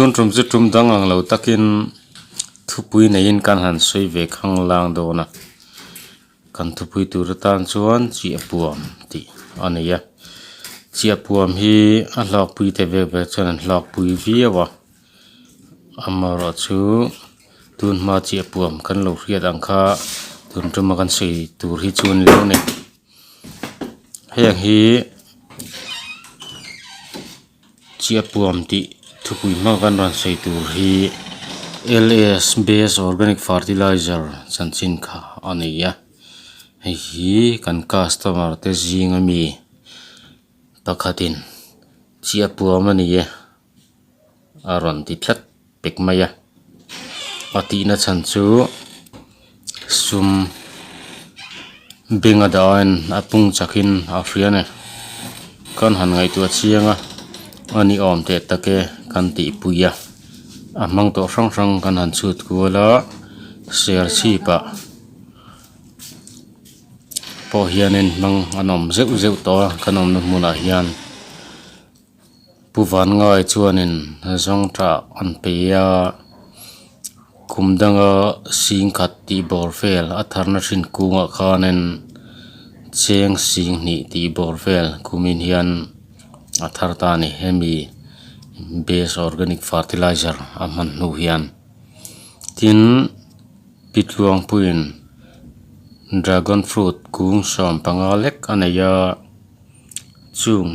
tun trum chu trum dang ang lo takin thupui nei in kan han soi ve khang lang do na kan thupui tur tan chuan chi apuam ti ania chi apuam hi a hlak pui te ve ve chuan an hlak pui viawa amaro chu tun ma chi apuam kan lo riat ang kha tun trum kan sei tur hi chun lo ne heng hi chi apuam ti thupui ma kan ran sei tur hi LS based organic fertilizer chanchin kha ania hi kan customer te zinga mi pakhatin chi apuam ania aron ti thlat pek maya ati na chan chu sum benga dain apung chakin afriane kan han ngai tu chianga ani om te take kan ti puya amang to sang sang kan han chut kuala share chi pa po hianin mang anom zeu zeu to kanom nu muna hian puwan ngai chuanin zong tra an peya kumdanga sing khat ti borfel atharna thin kunga khanen cheng sing ni ti borfel kumin hian athar ta ni hemi base organic fertilizer aman nu hian tin pitluang puin dragon fruit kung som pangalek anaya chung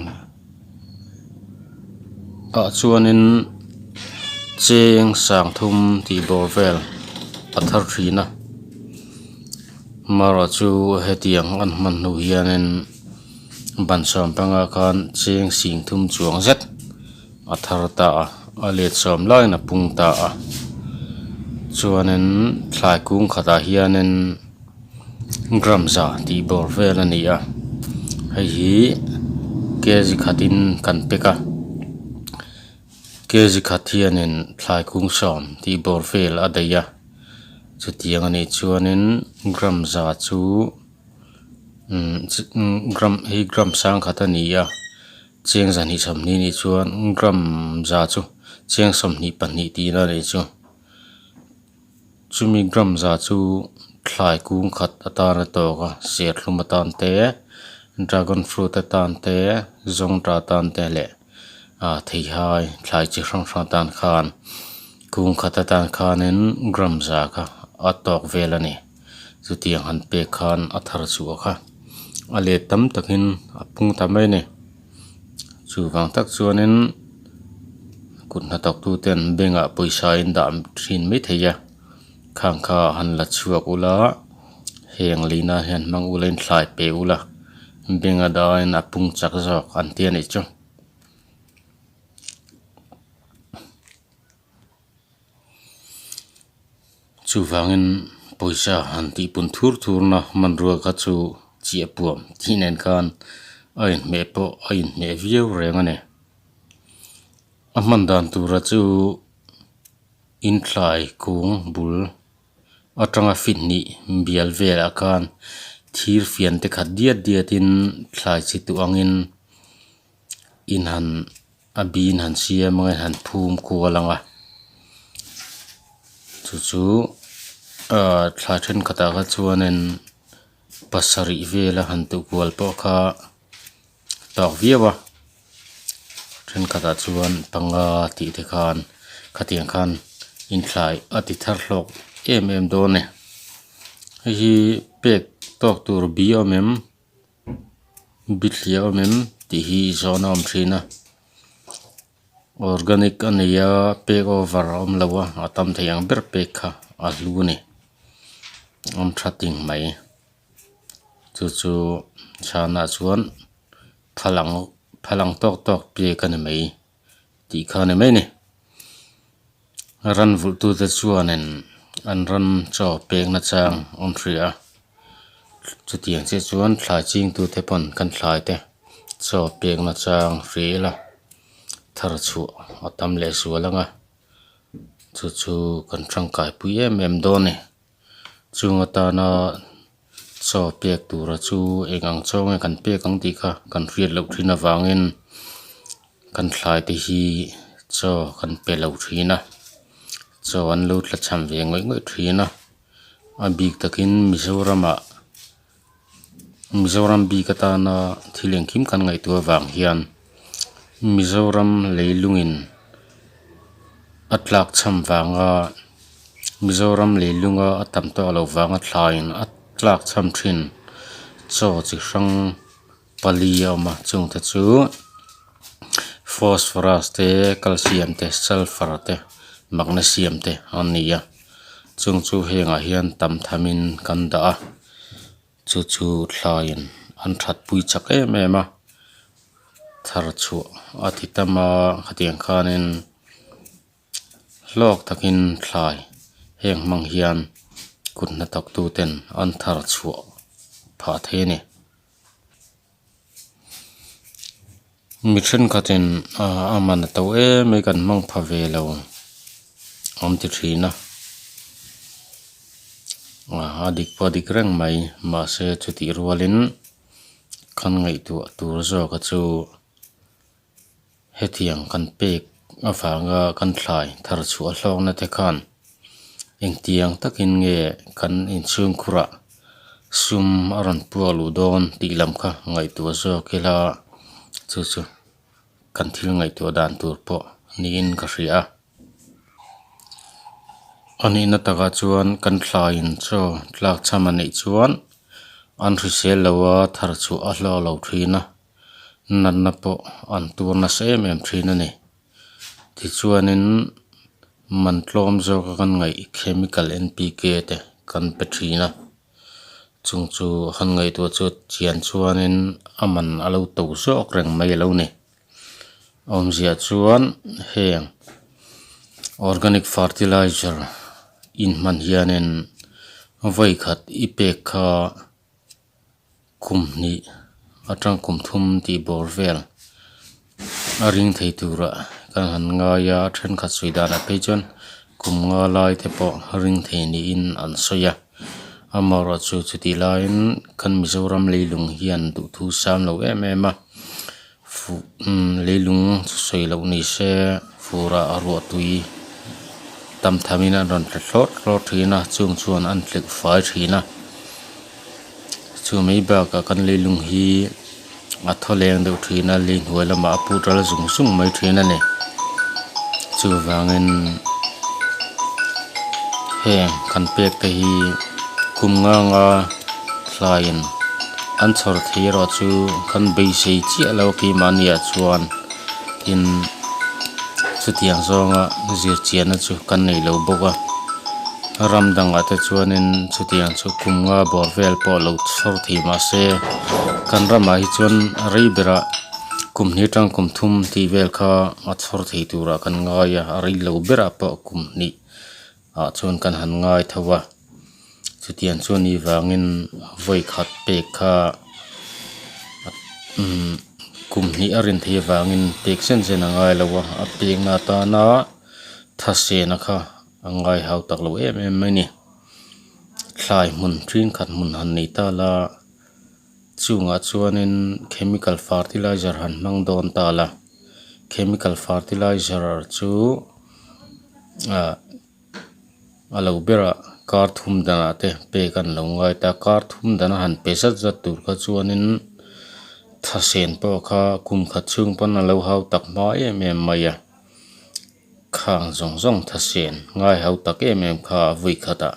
chuanin cheng sang thum ti borvel athar thina mara chu hetiang an man nu hianin ban som panga khan cheng sing thum chuang zet athar ta alet som lai na pung ta chuanin thlai kung khata hianin gram za ti borvel ania hi kezi khatin kan peka kezi khathianin thlai kung som ti borvel adaya chutiang ani chuanin gram za chu gram sang khatania cheng zan hi samni ni chuan gram za chu cheng samni pani ti na ni chu chumi gram za chu thlai kung khat atana to ka ser hlumatan te dragon fruit atan te zong tra tan te le thei hai thlai chi hrang hrang tan khan kung khat atan khanin gram za ka atok velani chutiang han pe khan athar chu kha ale tam takin apung tamai ne chu wang tak chuanin kunna tok tu ten benga poisa in dam thin mai theya khang kha han la chuak ula heng lina hian mang ulen thlai pe ula benga dain apung chak jok an tian chu chu wangin poisa han ti pun thur thur na man ruwa kha chu chi apuam thinen khan ain me po ain me viau rengane amandan tura chu in thlai kung bul atanga fitni bial vel akan thir fian te khat diat diatin thlai chi tu angin in han abin han siam ngai han phum kualanga chu thlai then khata kha chuanin pasari vela han tu kual po kha tok viawa then khata chuan panga ti te khan khatiang khan in thlai ati thar hlok em do ne hi pek tok tur bi omem bitlia omem ti hi zonom thina organic ania pek over om lawa atam thayang ber pek kha alu ne om thatting mai chu chana chuan phalang tok pe kan mai ti khane mai ne ran vul tu te chuanen an ran cho pek na chang om thria chutiang che chuan thlai ching tu te pon kan thlai te cho pek na chang rela thar chu atam le sualanga chu kan tangkai pui em do ne chunga ta na cho pek tura chu engang chong kan pek ang ti kha kan riat lo thina wangin kan thlai te hi cho kan pe lo thina cho an lo tla cham ve ngoi thina a big takin Mizoram bi kata na thileng kim kan ngai tu wang hian Mizoram leilungin atlak cham wanga Mizoram leilunga atam to alo wanga thlain atlak cham thin cho chi hrang pali ama chung te chu phosphorus te calcium te sulfur te magnesium te ania chung chu henga hian tam thamin kan da chu thlain an that pui chak em a thar chu atitama khatiang khanin lok takin thlai heng mang hian kutna tak tu ten an thar chu pha the ni mission khatin aman to me kan mang pha ve lo om ti thina adik padik reng mai ma se chuti rualin kan ngai tu tur zo ka chu hetiang kan pek awanga kan thlai thar chu a hlawng na te khan engtiang takin nge kan in chung khura sum aran pualu don ti lam kha ngai tu zo kela chu kan thil ngai tu dan tur po ni in ka ria ani na taka chuan kan thlain cho tlak chama nei chuan an ri sel lawa thar chu a hlo lo thina nan na po an tur na se mem thina ni ti chuanin man tlom zo ka kan ngai chemical npk te kan pe thina chung chu han ngai tu chu chian chuanin aman alo to zo reng mai lo ni om zia chuan heng organic fertilizer in man hianin voi khat ipek kha kumni atang kum thum ti borvel aring thei tura kan han nga ya then khat suidana pe chon kum nga lai te po ring thei ni in an soya amara chu chuti lain kan Mizoram leilung hian du thu sam lo em a leilung soi lo ni se fura arwa tui tam thamina ron tlot thina chung chuan an tlik fai thina chu mei ba ka kan leilung hi a tholeng do thina le hualama aputal zung sung mai thina ne chu wangin heng kan pek te hi kumnga nga thlain an chhor thira chu kan bei sei chi alo ki mania chuan in chutiang zonga zir chiana chu kan nei lo boka ramdanga te chuanin chutiang chu kumnga borvel po lo chhor thi ma se kan rama hi chuan reibera kumni tang kum thum ti vel kha a chhor thi tura kan ngaya rei lo bera po kumni a chuan kan han ngai thawa chutian chuan ni wangin voi khat pe kha kumni arin the wangin pek sen angai lawa a pek na ta na thase na kha angai hau tak lo em mai ni thlai mun thin khat mun han nei ta la chunga chuanin chemical fertilizer han mang don ta la chemical fertilizer chu alo bera kar thum dana te pe kan lo ngai ta kar thum dana han pesa zat tur kha chuanin thasen po kha kum kha chung pon alo hau tak ma em maya khang zong thasen ngai hau tak em kha vui khata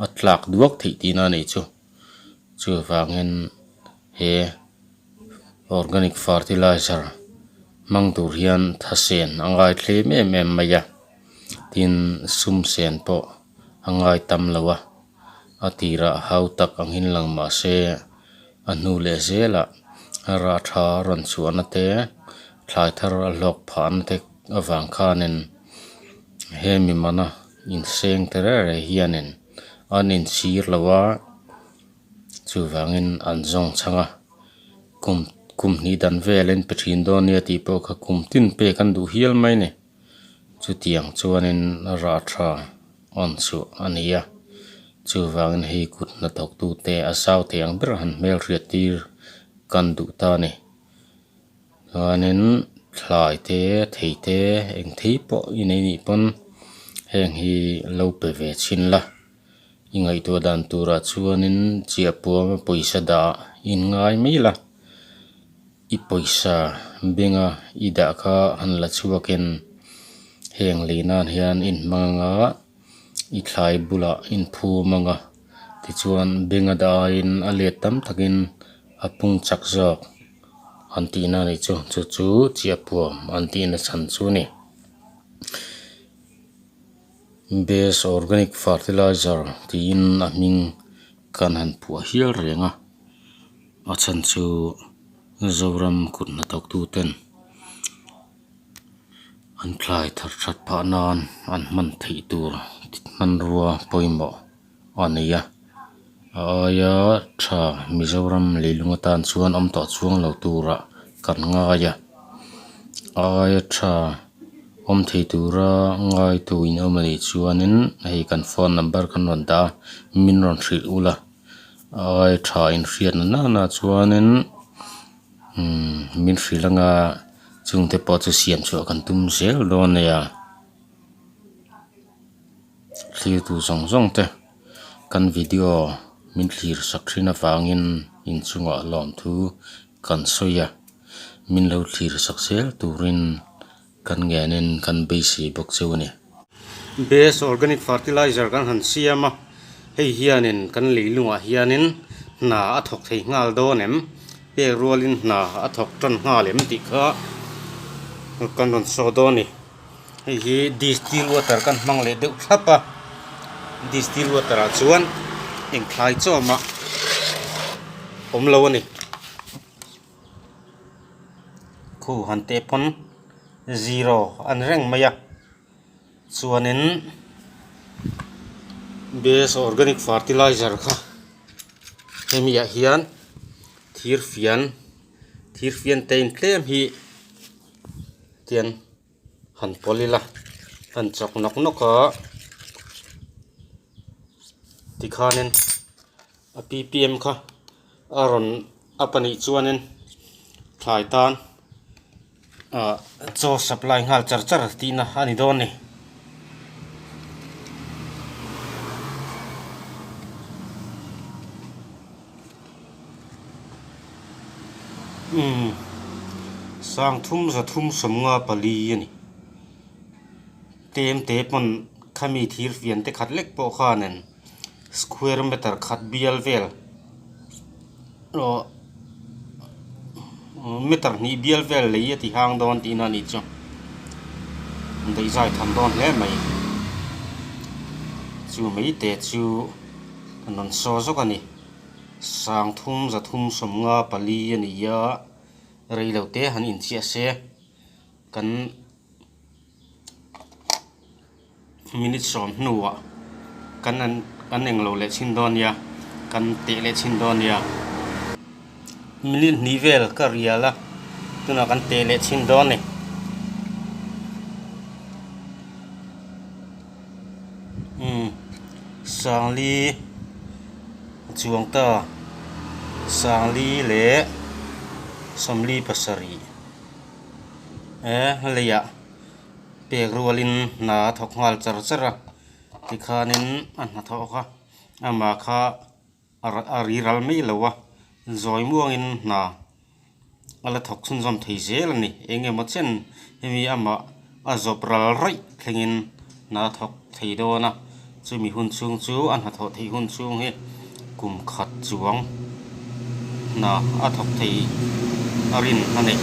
atlak duak thi tina nei chu wangin he organic fertilizer mang tur hian thasen angai thle em maya tin sum sen po angai tam lawa atira hau tak anghin lang ma se anu le zela ra tha ron chu anate thlai thar lok phan te awang khanin hemi mana in seng tere hianin anin sir lawa chu wangin anjong changa kum ni dan velen pethin do nia ti po kha kum tin pe kan du hial mai ne chu tiang chuanin ra tha on chu ania chu wangin hei kut na tok tu te asau tiang ber han mel riat tir kan du ta ni anin thlai te thei te eng thei po in ei ni pon heng hi lo pe ve chin la ingai to dan tura chuanin chia puam poisa da in ngai mai la I poisa benga ida kha han la chuakin heng leinan hian in manga I thlai bula in phu manga ti chuan benga da in a let tam takin apung chak zawk anti na ni chu chia puam anti na chan chu ni base organic fertilizer tin a ming kan han pu hial renga a chan chu zoram kut na tok tu ten an thlai thar that pha nan an man thei tur man ruwa poimo ania aya tha mizoram leilunga tan chuan am to chuang lo tura kan nga ya aya tha om thei tura ngai tu in omani chuanin hei kan phone number kan ron da min ron thri ula ai tha in rian na chuanin min thri langa chung te po chu siam chu kan tum sel don ya thlir tu zong te kan video min thlir sak thina wangin in chunga lom thu kan soya min lo thlir sak sel turin kan ngenin kan base bok chuni base organic fertilizer kan han siama hei hianin kan leilunga hianin na athok thei ngal do nem pe rolin na athok ton ngalem ti kha kan ron so do ni hei hi distill water kan mang le deuh thlapa distill water a chuan eng thlai chawma om lo ani khu han te pon zero an reng maya chuanin base organic fertilizer kha hemia hian thir fian tein tlem hi tian han polila han chok nok ka tikhanin a ppm kha aron apani chuanin thlai tan cho supply ngal char tina ani don ni sang thum za thum somnga pali ani tem te pon khami thir fian te khat lek po khanen square meter khat bial vel ro meter ni bial vel le ti hang don ti na ni chu dei zai tham don le mai chu mai te chu non so zo ka ni sang thum za thum somnga pali ani ya rei lo te han in chia se kan minute som nuwa kan eng lo le chin don ya kan te le chin don ya minute nivel ka riala tuna kan te le chin don ni sangli chuang ta sangli le somli pasari leya pek rualin na thok ngal char tikhanin an na tho kha ama kha ari ral mai lowa zoi muangin na ala thok sun zom thei zel ni enge mo chen hemi ama azop ral rai thlengin na thok thei do na chumi hun chung chu an ha tho thei hun chung he kum khat chuang na athok thei arin ane